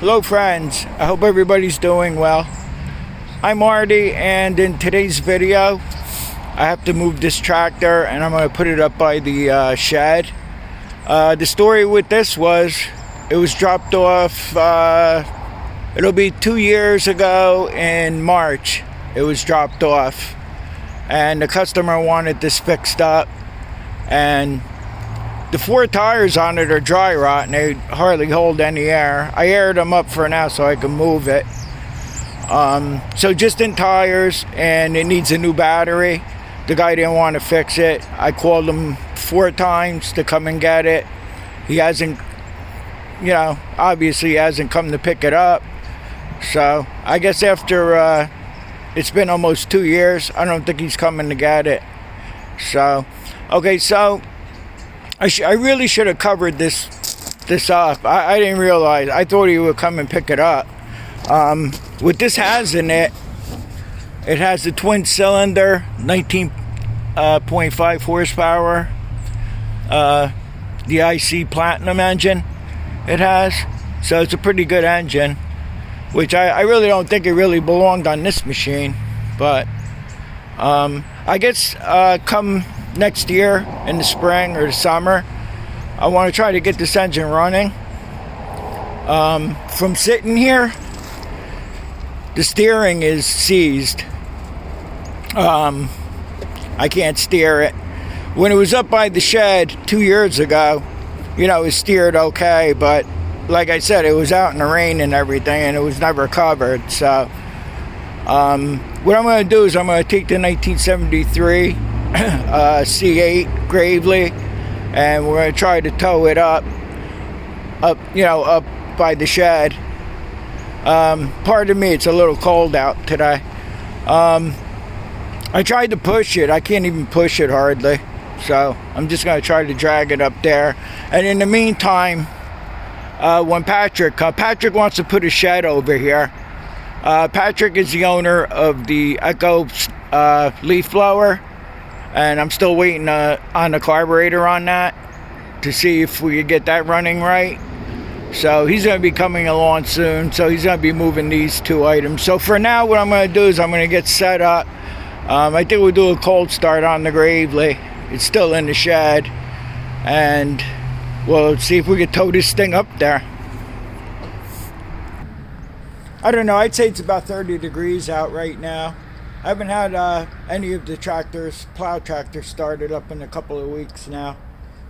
Hello friends, I hope everybody's doing well. I'm Marty, and in today's video I have to move this tractor and I'm going to put it up by the shed. The story with this was it was dropped off, it'll be 2 years ago in March. It was dropped off and the customer wanted this fixed up, and the 4 tires on it are dry rot and they hardly hold any air. I aired them up for now so I can move it. So just in tires, and it needs a new battery. The guy didn't want to fix it. I called him 4 times to come and get it. He hasn't, obviously he hasn't come to pick it up. So I guess after it's been almost 2 years, I don't think he's coming to get it. So, okay, so I really should have covered this up. I didn't realize. I thought he would come and pick it up. What this has in it, it has the twin cylinder, 19.5 horsepower, the IC Platinum engine it has. So it's a pretty good engine, which I really don't think it really belonged on this machine. But I guess come next year in the spring or the summer, I want to try to get this engine running. From sitting here, the steering is seized. I can't steer it. When it was up by the shed 2 years ago, it was steered okay, but like I said, it was out in the rain and everything, and it was never covered. So what I'm going to do is I'm going to take the 1973 C8 Gravely, and we're going to try to tow it up by the shed. Pardon me, it's a little cold out today. I tried to push it. I can't even push it hardly. So I'm just going to try to drag it up there. And in the meantime, when Patrick wants to put a shed over here. Patrick is the owner of the Echo leaf blower, and I'm still waiting on the carburetor on that to see if we could get that running right. So he's going to be coming along soon, so he's going to be moving these 2 items. So for now, what I'm going to do is I'm going to get set up. I think we'll do a cold start on the Gravely. It's still in the shed, and we'll see if we can tow this thing up there. I don't know, I'd say it's about 30 degrees out right now. I haven't had any of the plow tractors started up in a couple of weeks now.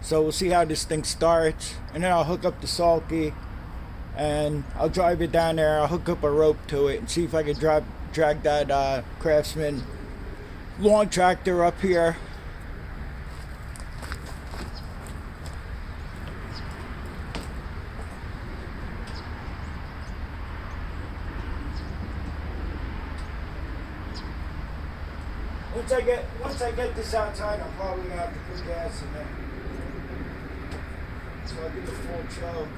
So we'll see how this thing starts, and then I'll hook up the sulky and I'll drive it down there. I'll hook up a rope to it and see if I can drag that Craftsman lawn tractor up here. Once I get this outside, I'm probably gonna have to put gas in it, so I'll give it a full choke.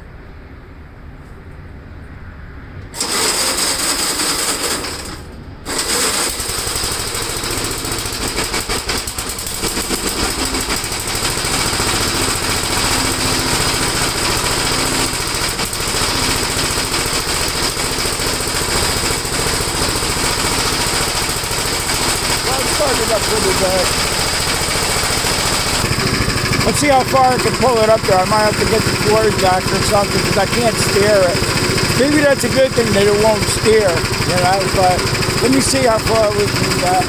Up pretty good. Let's see how far I can pull it up there. I might have to get the floor jack or something because I can't steer it. Maybe that's a good thing that it won't steer, but let me see how far we can get.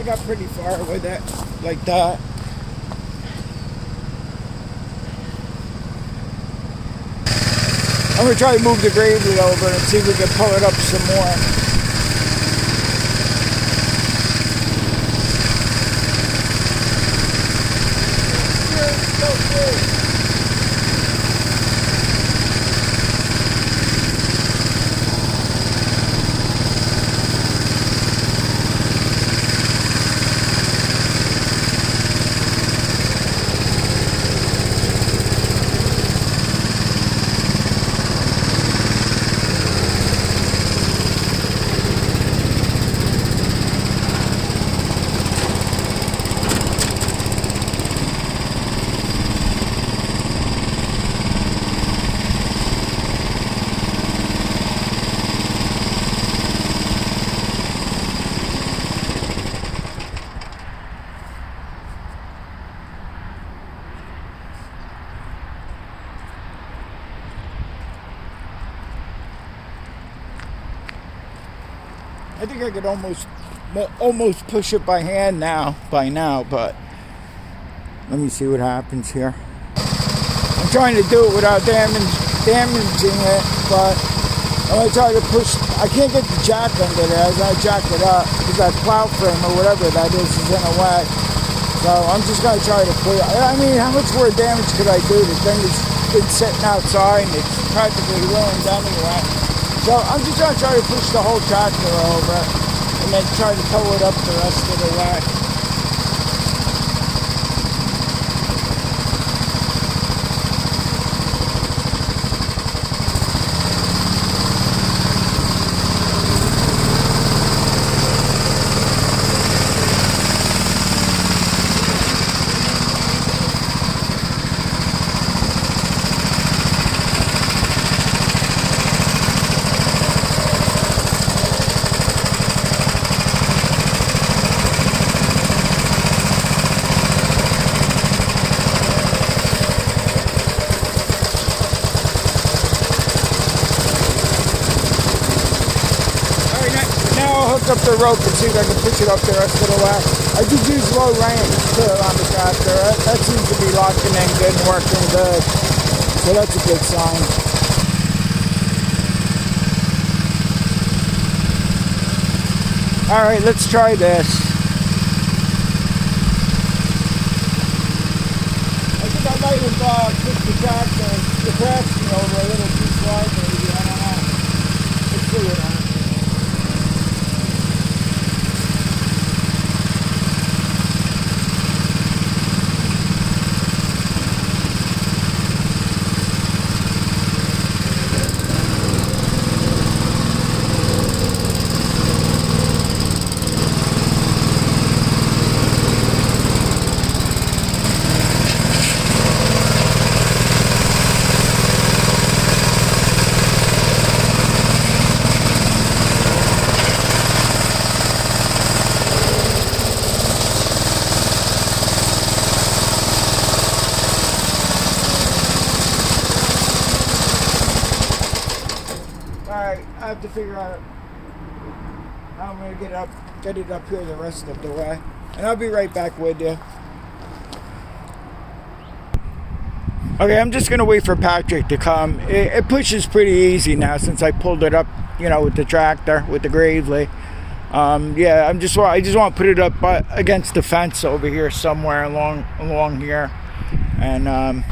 I got pretty far with it, like that. I'm gonna try to move the gravy over and see if we can pull it up some more. I think I could almost push it by hand by now, but let me see what happens here. I'm trying to do it without damaging it, but I'm gonna try to push. I can't get the jack under there. I gotta jack it up because that plow frame or whatever that is in the way. So I'm just gonna try to put it. I mean, how much more damage could I do? The thing has been sitting outside and it's practically ruined anyway. So I'm just going to try to push the whole tractor over and then try to tow it up the rest of the way. Up the rope and see if I can push it up the rest of the way. I just use low range too on the tractor. That seems to be locking in good and working good. So that's a good sign. Alright, let's try this. I think I might have pushed the tractor, the traction over a little too far maybe. I don't know. Let's see what happens. Alright, I have to figure out how I'm going to get it up here the rest of the way. And I'll be right back with you. Okay, I'm just going to wait for Patrick to come. It pushes pretty easy now since I pulled it up, you know, with the tractor, with the Gravely. Yeah, I just want to put it up against the fence over here somewhere along here. And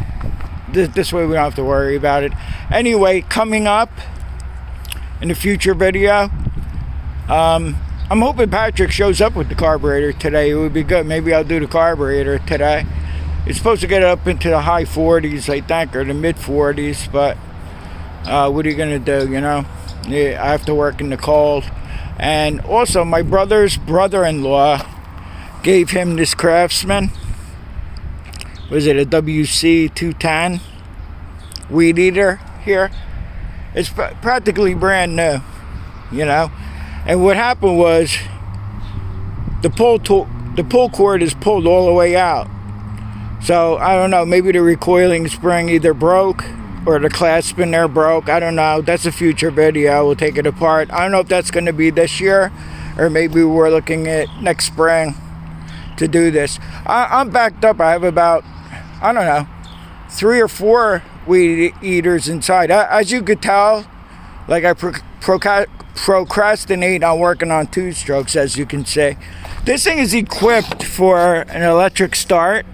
this way we don't have to worry about it. Anyway, coming up in the future video, I'm hoping Patrick shows up with the carburetor today. It would be good. Maybe I'll do the carburetor today. It's supposed to get up into the high 40s, I think, or the mid 40s, but what are you gonna do, you know? Yeah, I have to work in the cold. And also my brother's brother-in-law gave him this Craftsman. Was it a WC 210 weed eater here? It's practically brand new, you know. And what happened was the pull cord is pulled all the way out. So I don't know, maybe the recoiling spring either broke or the clasp in there broke. I don't know. That's a future video. We'll take it apart. I don't know if that's going to be this year or maybe we're looking at next spring. to do this. I'm backed up. I have about, I don't know, 3 or 4 weed eaters inside. As you could tell, like I procrastinate on working on 2-strokes, as you can see. This thing is equipped for an electric start.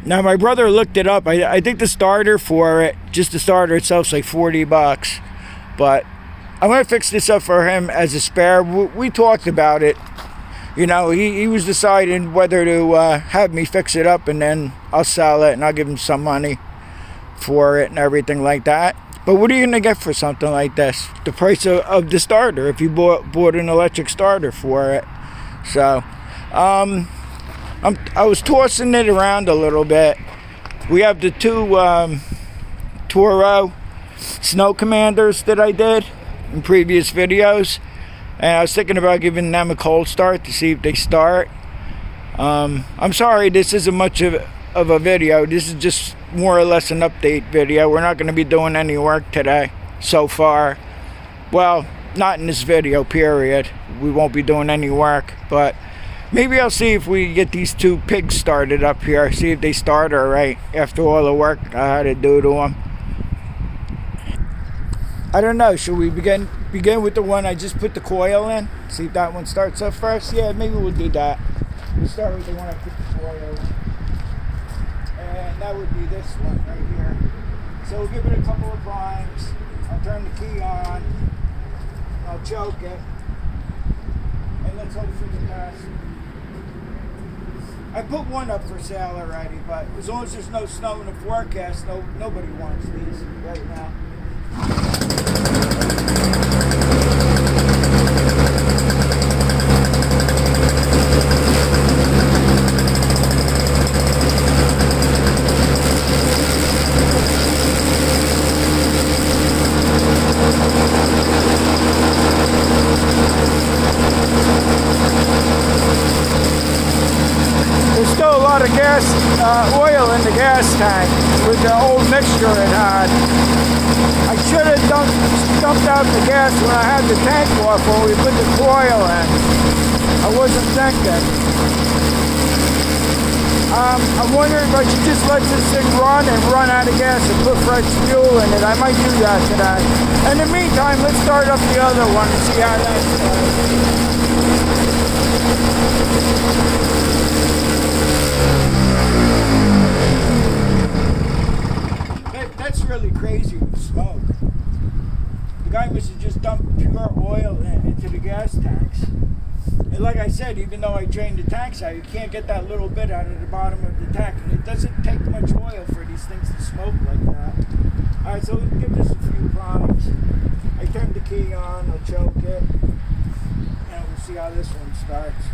Now my brother looked it up. I think the starter for it, just the starter itself, is like $40. But I'm going to fix this up for him as a spare. We talked about it. You know, he was deciding whether to have me fix it up, and then I'll sell it and I'll give him some money for it and everything like that. But what are you going to get for something like this? The price of the starter, if you bought an electric starter for it. So, I was tossing it around a little bit. We have the 2 Toro Snow Commanders that I did in previous videos. And I was thinking about giving them a cold start to see if they start. I'm sorry, this isn't much of a video. This is just more or less an update video. We're not going to be doing any work today so far. Well, not in this video, period. We won't be doing any work, but maybe I'll see if we get these 2 pigs started up here, see if they start all right after all the work I had to do to them. I don't know, should we begin with the one I just put the coil in? See if that one starts up first? Yeah, maybe we'll do that. We'll start with the one I put the coil in. And that would be this one right here. So we'll give it a couple of primes. I'll turn the key on. I'll choke it. And let's hope for the best. I put one up for sale already, but as long as there's no snow in the forecast, nobody wants these right now. There's still a lot of gas, oil in the gas tank with the old mixture it had. I should have dumped out the gas when I had the tank off when we put the coil in. I wasn't thinking. I'm wondering if I should just let this thing run and run out of gas and put fresh fuel in it. I might do that today. In the meantime, let's start up the other one and see how that goes. That's really crazy with smoke. The guy must have just dumped pure oil into the gas tanks. And like I said, even though I drained the tanks out, you can't get that little bit out of the bottom of the tank. And it doesn't take much oil for these things to smoke like that. Alright, so let's give this a few primes. I turned the key on, I'll choke it. And we'll see how this one starts.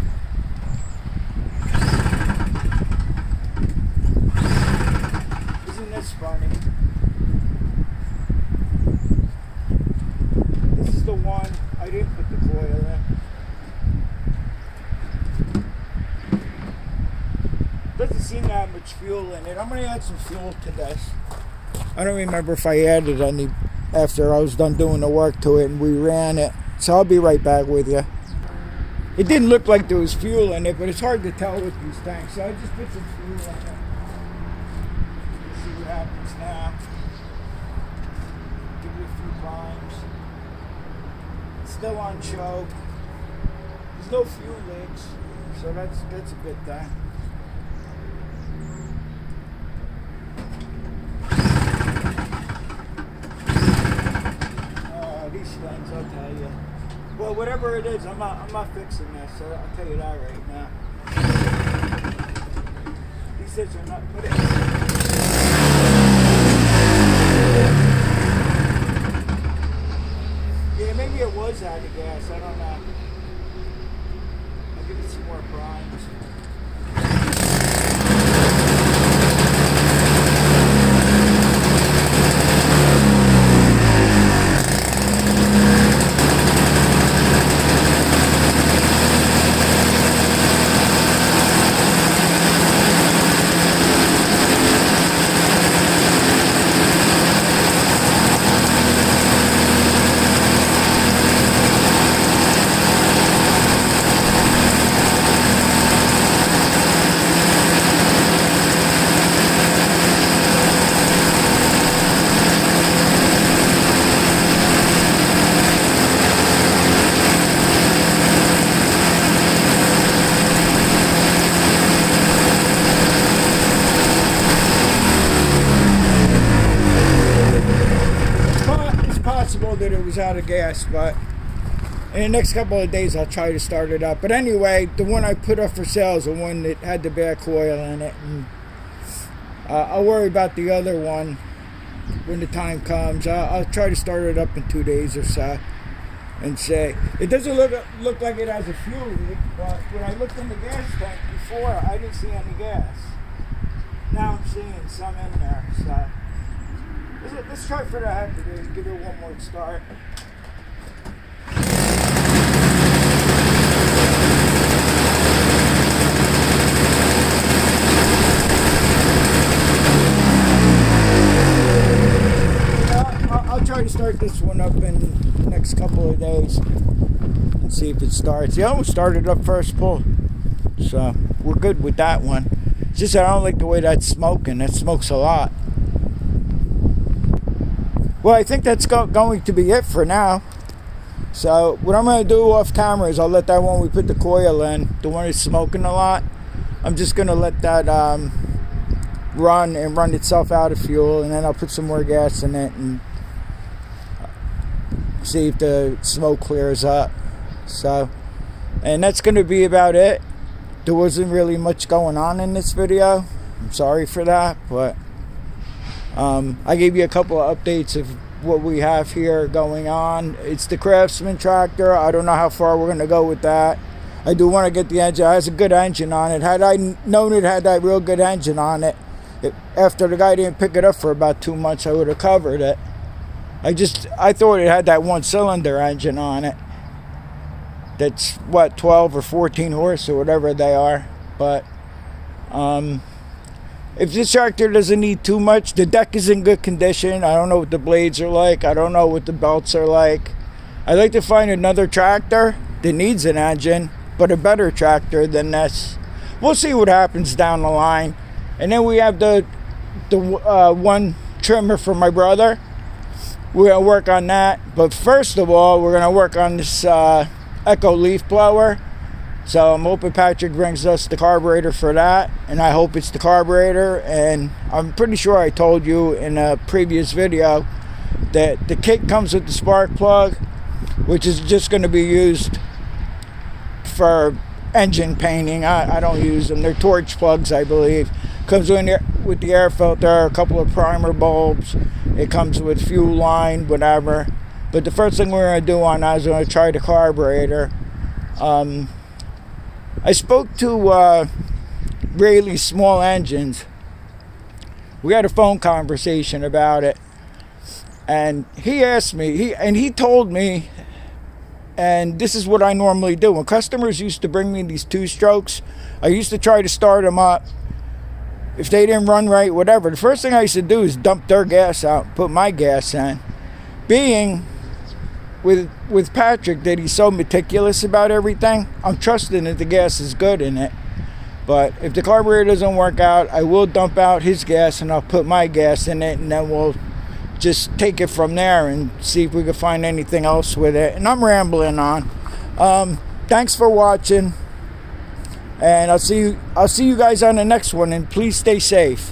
Isn't this funny? This is the one I didn't put the coil in. Doesn't seem to have much fuel in it. I'm going to add some fuel to this. I don't remember if I added any after I was done doing the work to it and we ran it. So I'll be right back with you. It didn't look like there was fuel in it, but it's hard to tell with these tanks. So I just put some fuel in it. Let's see what happens now. Give it a few primes. It's still on choke. There's no fuel leaks, so that's a good thing. These things, I'll tell you. Well, whatever it is, I'm not fixing this, so I'll tell you that right now. These things are not put in. Yeah, maybe it was out of gas, I don't know. I'll give it some more primes. possible that it was out of gas, but in the next couple of days I'll try to start it up. But anyway, the one I put up for sale is the one that had the back coil in it, and I'll worry about the other one when the time comes. I'll try to start it up in 2 days or so and say it doesn't look like it has a fuel leak, but when I looked in the gas tank before, I didn't see any gas. Now I'm seeing some in there, so let's try for that. Give it one more start. I'll try to start this one up in the next couple of days and see if it starts. Yeah, I almost started up first pull, so we're good with that one. It's just I don't like the way that's smoking. That smokes a lot. Well, I think that's going to be it for now. So what I'm going to do off camera is I'll let that one we put the coil in, the one that's smoking a lot, I'm just going to let that run itself out of fuel, and then I'll put some more gas in it and see if the smoke clears up. So, and that's going to be about it. There wasn't really much going on in this video. I'm sorry for that, but I gave you a couple of updates of what we have here going on. It's the Craftsman tractor. I don't know how far we're going to go with that. I do want to get the engine. It has a good engine on it. Had I known it had that real good engine on it, after the guy didn't pick it up for about 2 months, I would have covered it. I thought it had that one cylinder engine on it. That's what, 12 or 14 horse or whatever they are. But if this tractor doesn't need too much, the deck is in good condition. I don't know what the blades are like. I don't know what the belts are like. I'd like to find another tractor that needs an engine, but a better tractor than this. We'll see what happens down the line. And then we have the one trimmer for my brother. We're going to work on that. But first of all, we're going to work on this Echo leaf blower. So I'm hoping Patrick brings us the carburetor for that. And I hope it's the carburetor. And I'm pretty sure I told you in a previous video that the kit comes with the spark plug, which is just going to be used for engine painting. I don't use them. They're torch plugs, I believe. Comes with the air filter, a couple of primer bulbs. It comes with fuel line, whatever. But the first thing we're going to do on that is we're going to try the carburetor. I spoke to Rayleigh Small Engines. We had a phone conversation about it. And he asked me, he told me, and this is what I normally do. When customers used to bring me these two-strokes, I used to try to start them up. If they didn't run right, whatever, the first thing I used to do is dump their gas out, put my gas in. Being with Patrick that he's so meticulous about everything, I'm trusting that the gas is good in it. But if the carburetor doesn't work out, I will dump out his gas and I'll put my gas in it, and then we'll just take it from there and see if we can find anything else with it. And I'm rambling on. Thanks for watching. And I'll see you guys on the next one, and please stay safe.